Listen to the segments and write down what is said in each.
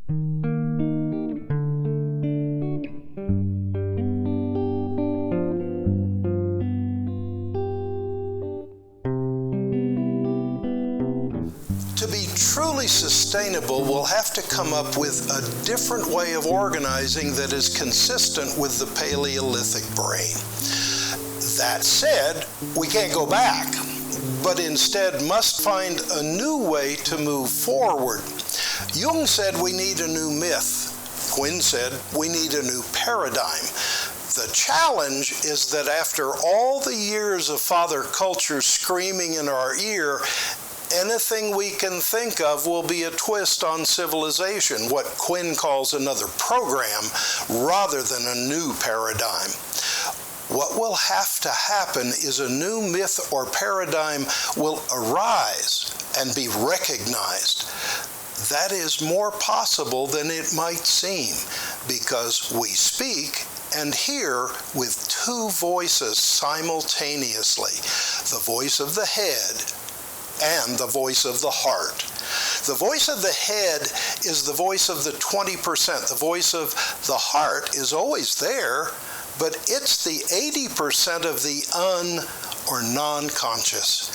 To be truly sustainable, we'll have to come up with a different way of organizing that is consistent with the Paleolithic brain. That said, we can't go back, but instead must find a new way to move forward. Jung said we need a new myth. Quinn said we need a new paradigm. The challenge is that after all the years of father culture screaming in our ear, anything we can think of will be a twist on civilization, what Quinn calls another program, rather than a new paradigm. What will have to happen is a new myth or paradigm will arise and be recognized. That is more possible than it might seem, because we speak and hear with two voices simultaneously, the voice of the head and the voice of the heart. The voice of the head is the voice of the 20%. The voice of the heart is always there, but it's the 80% of the or non-conscious.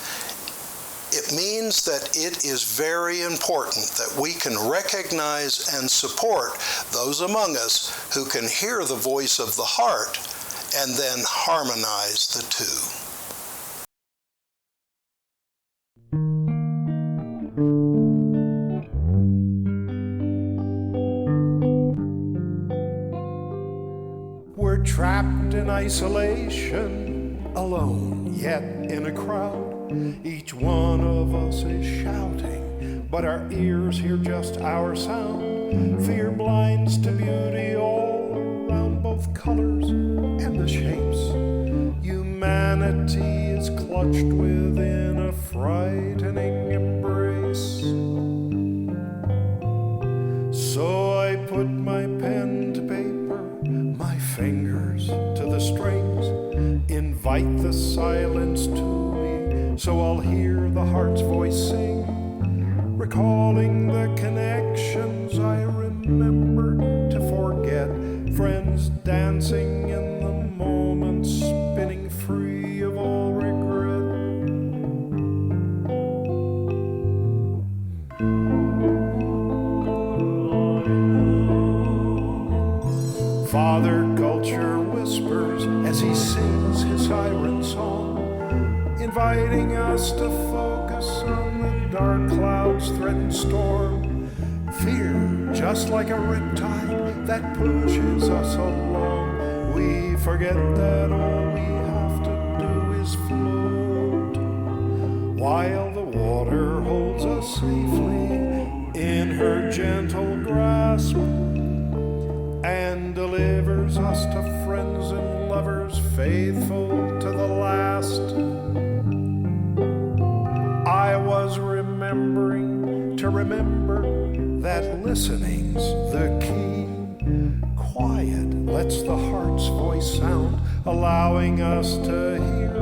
It means that it is very important that we can recognize and support those among us who can hear the voice of the heart and then harmonize the two. We're trapped in isolation, alone yet in a crowd. Each one of us is shouting, but our ears hear just our sound. Fear blinds to beauty all around, both colors and the shapes. Humanity is clutched within a frightening embrace. So I put my pen to paper, my fingers to the strings, invite the silence to me, so I'll hear the heart's voice sing, recalling the connections I remembered to forget, friends dancing in the moment, spinning free of all regret. Father culture whispers as he sings his siren song, inviting us to focus on the dark clouds threaten storm. Fear, just like a riptide that pushes us along. We forget that all we have to do is float, while the water holds us safely in her gentle grasp and delivers us to friends and lovers faithful to the last. I was remembering to remember that listening's the key. Quiet lets the heart's voice sound, allowing us to hear.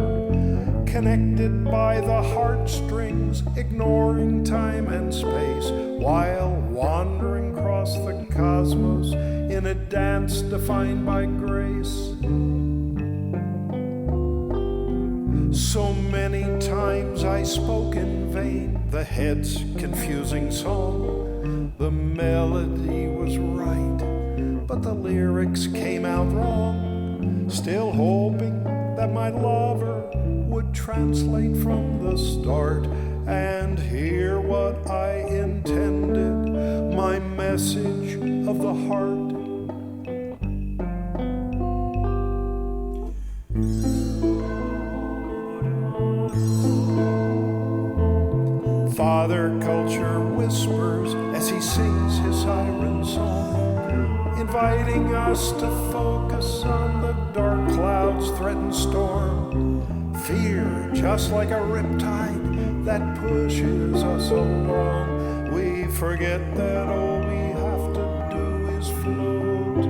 Connected by the heartstrings, ignoring time and space, while wandering across the cosmos in a dance defined by grace. So many times I spoke in vain, the head's confusing song. The melody was right, but the lyrics came out wrong. Still hoping that my lover would translate from the start and hear what I intended, my message of the heart. Father culture whispers as he sings his siren song, inviting us to focus on the dark clouds threaten storm. Fear, just like a riptide that pushes us along. We forget that all we have to do is float,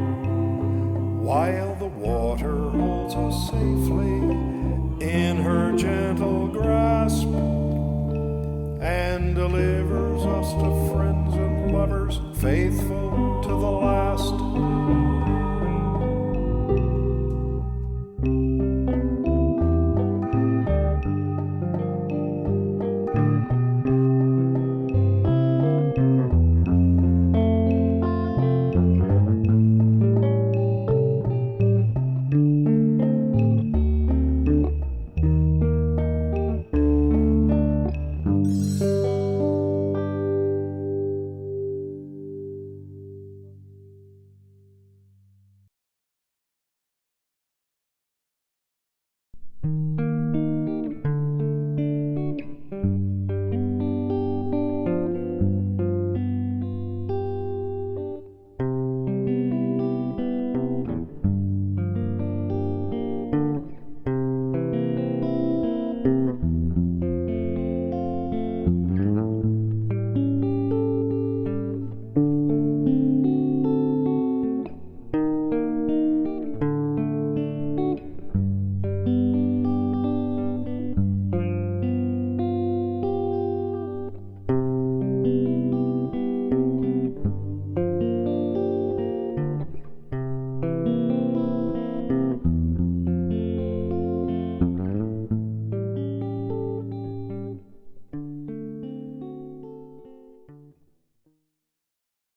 while the water holds us safely in her gentle grasp and delivers us to friends and lovers faithful faithful to the last.